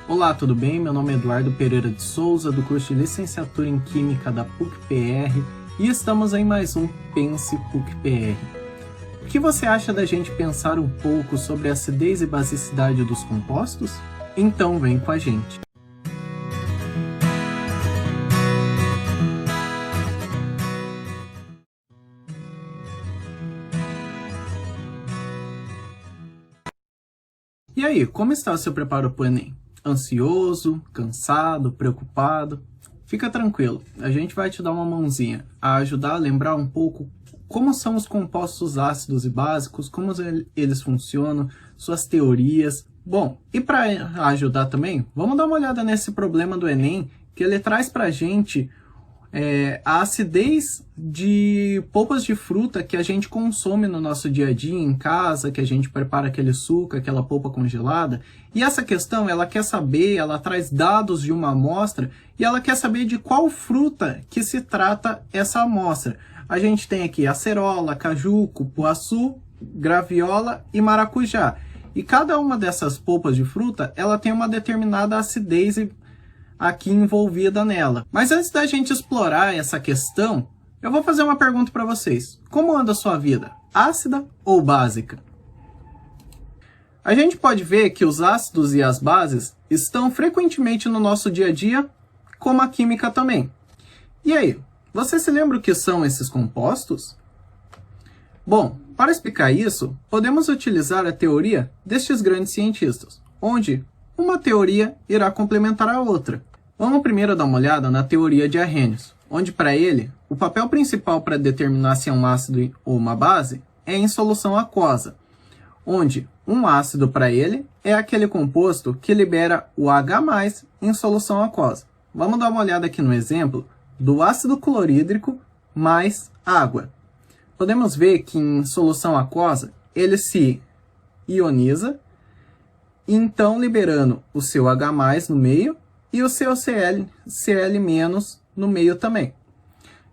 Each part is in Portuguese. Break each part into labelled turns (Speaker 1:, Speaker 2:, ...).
Speaker 1: Olá, tudo bem? Meu nome é Eduardo Pereira de Souza, do curso de Licenciatura em Química da PUC-PR, e estamos em mais um Pense PUC-PR. O que você acha da gente pensar um pouco sobre a acidez e basicidade dos compostos? Então vem com a gente! E aí, como está o seu preparo para o Enem? Ansioso, cansado, preocupado? Fica tranquilo, a gente vai te dar uma mãozinha a ajudar a lembrar um pouco como são os compostos ácidos e básicos, como eles funcionam, suas teorias. Bom, e para ajudar também, vamos dar uma olhada nesse problema do Enem, que ele traz para a gente a acidez de polpas de fruta que a gente consome no nosso dia a dia em casa, que a gente prepara aquele suco, aquela polpa congelada. E essa questão, ela quer saber, ela traz dados de uma amostra e ela quer saber de qual fruta que se trata essa amostra. A gente tem aqui acerola, caju, cupuaçu, graviola e maracujá. E cada uma dessas polpas de fruta, ela tem uma determinada acidez aqui envolvida nela. Mas antes da gente explorar essa questão, eu vou fazer uma pergunta para vocês. Como anda a sua vida? Ácida ou básica? A gente pode ver que os ácidos e as bases estão frequentemente no nosso dia a dia, como a química também. E aí, você se lembra o que são esses compostos? Bom, para explicar isso, podemos utilizar a teoria destes grandes cientistas, onde uma teoria irá complementar a outra. Vamos primeiro dar uma olhada na teoria de Arrhenius, onde para ele, o papel principal para determinar se é um ácido ou uma base é em solução aquosa, onde um ácido para ele é aquele composto que libera o H+ em solução aquosa. Vamos dar uma olhada aqui no exemplo do ácido clorídrico mais água. Podemos ver que em solução aquosa ele se ioniza, então liberando o seu H+ no meio e o seu Cl- no meio também.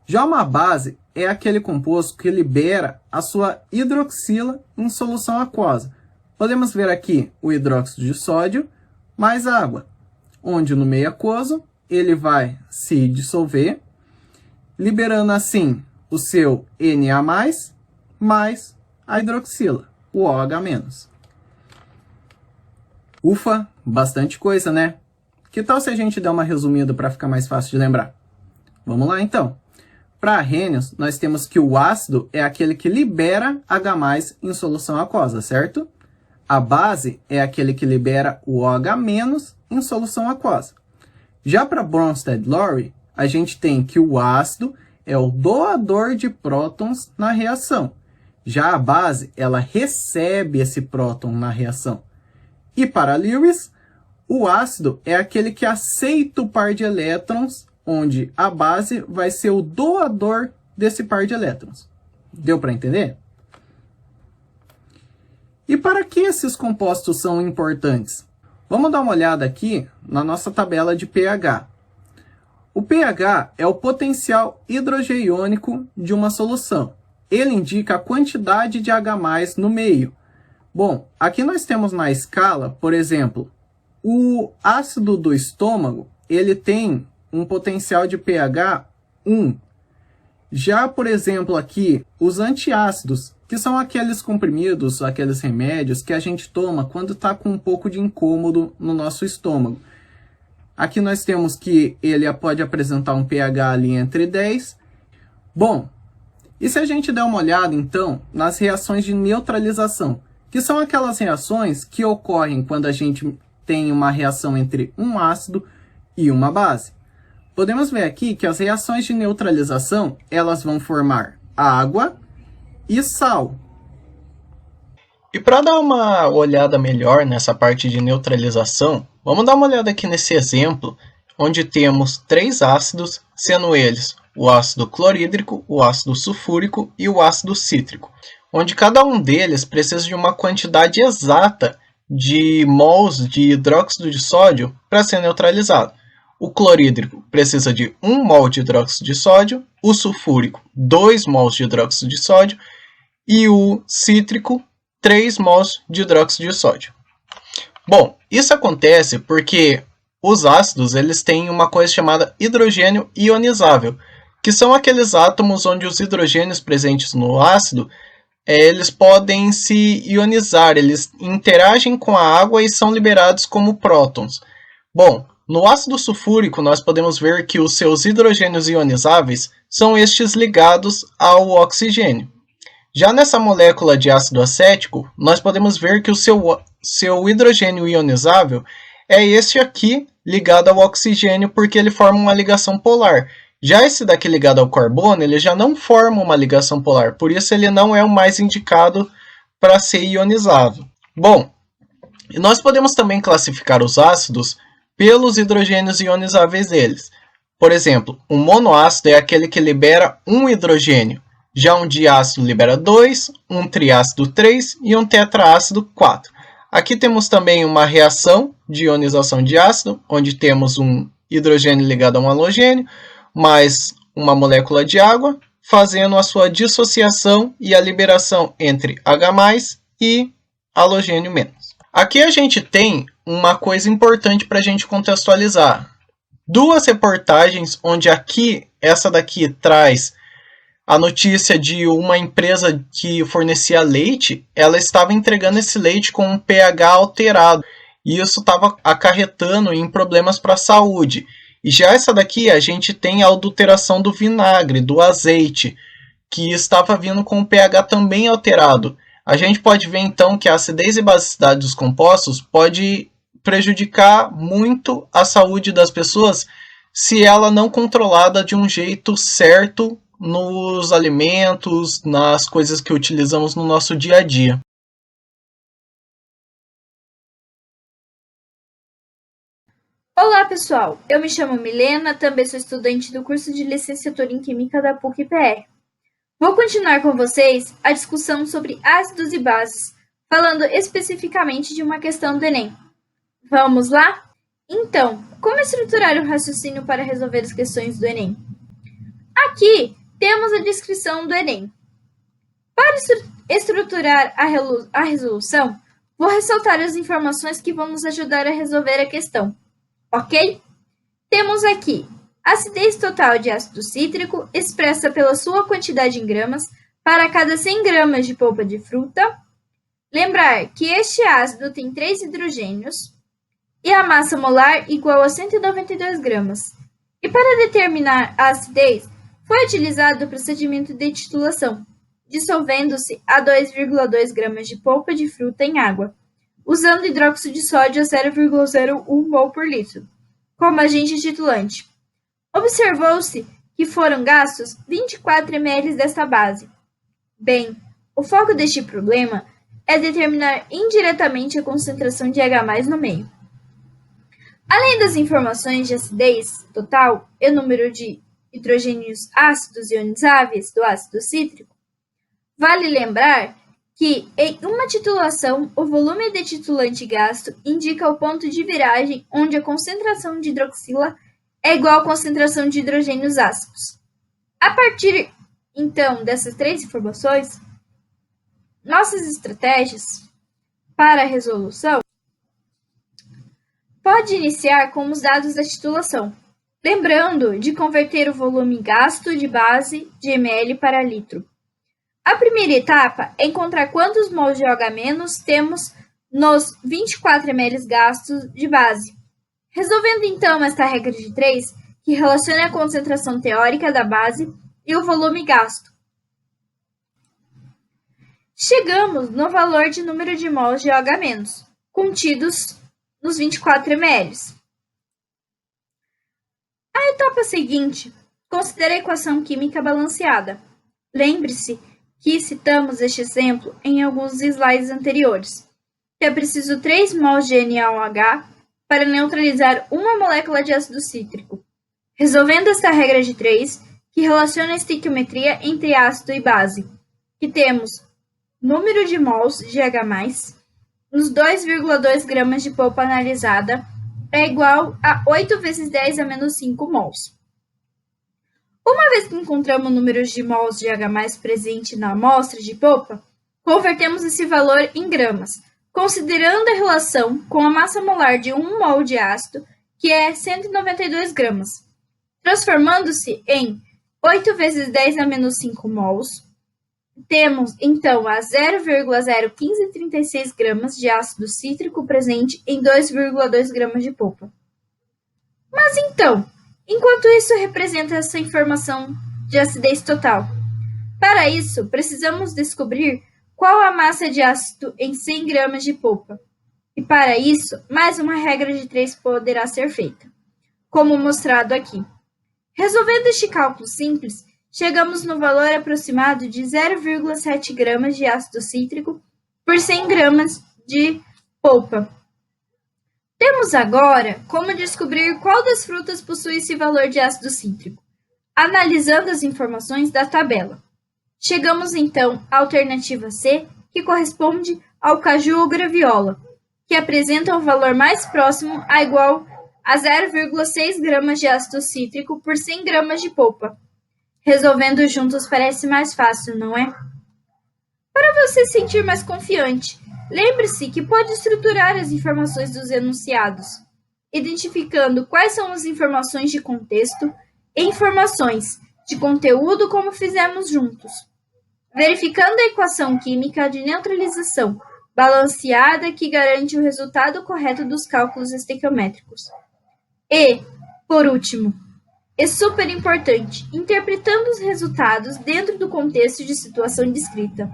Speaker 1: Já uma base é aquele composto que libera a sua hidroxila em solução aquosa. Podemos ver aqui o hidróxido de sódio mais água, onde no meio aquoso ele vai se dissolver, liberando assim o seu Na+, mais a hidroxila, o OH-. Ufa, bastante coisa, né? Que tal se a gente der uma resumida para ficar mais fácil de lembrar? Vamos lá então. Para Arrhenius, nós temos que o ácido é aquele que libera H+ em solução aquosa, certo? A base é aquele que libera o OH- em solução aquosa. Já para Bronsted-Lowry, a gente tem que o ácido é o doador de prótons na reação. Já a base, ela recebe esse próton na reação. E para Lewis, o ácido é aquele que aceita o par de elétrons, onde a base vai ser o doador desse par de elétrons. Deu para entender? E para que esses compostos são importantes? Vamos dar uma olhada aqui na nossa tabela de pH. O pH é o potencial hidrogeiônico de uma solução. Ele indica a quantidade de H+ no meio. Bom, aqui nós temos na escala, por exemplo, o ácido do estômago, ele tem um potencial de pH 1. Já, por exemplo, aqui, os antiácidos, que são aqueles comprimidos, aqueles remédios que a gente toma quando está com um pouco de incômodo no nosso estômago. Aqui nós temos que ele pode apresentar um pH ali entre 10. Bom, e se a gente der uma olhada, então, nas reações de neutralização, que são aquelas reações que ocorrem quando a gente tem uma reação entre um ácido e uma base. Podemos ver aqui que as reações de neutralização, elas vão formar água e sal. E para dar uma olhada melhor nessa parte de neutralização, vamos dar uma olhada aqui nesse exemplo, onde temos 3 ácidos, sendo eles o ácido clorídrico, o ácido sulfúrico e o ácido cítrico, onde cada um deles precisa de uma quantidade exata de mols de hidróxido de sódio para ser neutralizado. O clorídrico precisa de 1 mol de hidróxido de sódio, o sulfúrico 2 mols de hidróxido de sódio e o cítrico 3 mols de hidróxido de sódio. Bom, isso acontece porque os ácidos eles têm uma coisa chamada hidrogênio ionizável, que são aqueles átomos onde os hidrogênios presentes no ácido eles podem se ionizar, eles interagem com a água e são liberados como prótons. Bom, no ácido sulfúrico nós podemos ver que os seus hidrogênios ionizáveis são estes ligados ao oxigênio. Já nessa molécula de ácido acético, nós podemos ver que o seu hidrogênio ionizável é este aqui ligado ao oxigênio porque ele forma uma ligação polar. Já esse daqui ligado ao carbono, ele já não forma uma ligação polar, por isso ele não é o mais indicado para ser ionizável. Bom, nós podemos também classificar os ácidos pelos hidrogênios ionizáveis deles. Por exemplo, um monoácido é aquele que libera um hidrogênio, já um diácido libera 2, um triácido 3 e um tetraácido 4. Aqui temos também uma reação de ionização de ácido, onde temos um hidrogênio ligado a um halogênio, mais uma molécula de água, fazendo a sua dissociação e a liberação entre H+, e halogênio-. Aqui a gente tem uma coisa importante para a gente contextualizar. Duas reportagens, onde essa daqui traz a notícia de uma empresa que fornecia leite, ela estava entregando esse leite com um pH alterado, e isso estava acarretando em problemas para a saúde. E já essa daqui, a gente tem a adulteração do vinagre, do azeite, que estava vindo com o pH também alterado. A gente pode ver então que a acidez e basicidade dos compostos pode prejudicar muito a saúde das pessoas se ela não controlada de um jeito certo nos alimentos, nas coisas que utilizamos no nosso dia a dia.
Speaker 2: Olá pessoal, eu me chamo Milena, também sou estudante do curso de Licenciatura em Química da PUC-PR. Vou continuar com vocês a discussão sobre ácidos e bases, falando especificamente de uma questão do Enem. Vamos lá? Então, como estruturar um raciocínio para resolver as questões do Enem? Aqui temos a descrição do Enem. Para estruturar a resolução, vou ressaltar as informações que vão nos ajudar a resolver a questão. Ok? Temos aqui a acidez total de ácido cítrico expressa pela sua quantidade em gramas para cada 100 gramas de polpa de fruta. Lembrar que este ácido tem 3 hidrogênios e a massa molar igual a 192 gramas. E para determinar a acidez, foi utilizado o procedimento de titulação, dissolvendo-se a 2,2 gramas de polpa de fruta em água, usando hidróxido de sódio a 0,01 mol por litro, como agente titulante. Observou-se que foram gastos 24 ml desta base. Bem, o foco deste problema é determinar indiretamente a concentração de H+ no meio. Além das informações de acidez total e número de hidrogênios ácidos ionizáveis do ácido cítrico, vale lembrar que, em uma titulação, o volume de titulante gasto indica o ponto de viragem onde a concentração de hidroxila é igual à concentração de hidrogênios ácidos. A partir, então, dessas 3 informações, nossas estratégias para a resolução pode iniciar com os dados da titulação, lembrando de converter o volume gasto de base de ml para litro. A primeira etapa é encontrar quantos mols de OH- temos nos 24 ml gastos de base. Resolvendo então esta regra de 3, que relaciona a concentração teórica da base e o volume gasto. Chegamos no valor de número de mols de OH- contidos nos 24 ml. A etapa seguinte considera a equação química balanceada. Lembre-se que citamos este exemplo em alguns slides anteriores, que é preciso 3 mols de NaOH para neutralizar uma molécula de ácido cítrico. Resolvendo esta regra de 3, que relaciona a estequiometria entre ácido e base, que temos número de mols de H+, nos 2,2 gramas de polpa analisada, é igual a 8 vezes 10 a menos 5 mols. Uma vez que encontramos números de mols de H+ presente na amostra de polpa, convertemos esse valor em gramas, considerando a relação com a massa molar de 1 mol de ácido, que é 192 gramas, transformando-se em 8 vezes 10 a menos 5 mols. Temos, então, a 0,01536 gramas de ácido cítrico presente em 2,2 gramas de polpa. Mas então, enquanto isso representa essa informação de acidez total? Para isso, precisamos descobrir qual a massa de ácido em 100 gramas de polpa. E para isso, mais uma regra de 3 poderá ser feita, como mostrado aqui. Resolvendo este cálculo simples, chegamos no valor aproximado de 0,7 gramas de ácido cítrico por 100 gramas de polpa. Temos agora como descobrir qual das frutas possui esse valor de ácido cítrico, analisando as informações da tabela. Chegamos então à alternativa C, que corresponde ao caju ou graviola, que apresenta um valor mais próximo a igual a 0,6 gramas de ácido cítrico por 100 gramas de polpa. Resolvendo juntos parece mais fácil, não é? Para você se sentir mais confiante, lembre-se que pode estruturar as informações dos enunciados, identificando quais são as informações de contexto e informações de conteúdo como fizemos juntos, verificando a equação química de neutralização balanceada que garante o resultado correto dos cálculos estequiométricos. E, por último, é super importante, interpretando os resultados dentro do contexto de situação descrita.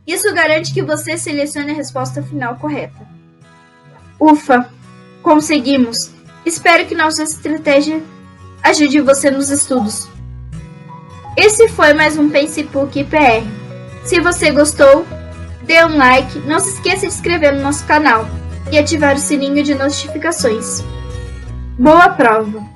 Speaker 2: Isso garante que você selecione a resposta final correta. Ufa! Conseguimos! Espero que nossa estratégia ajude você nos estudos. Esse foi mais um Pense PUC PR. Se você gostou, dê um like, não se esqueça de se inscrever no nosso canal e ativar o sininho de notificações. Boa prova!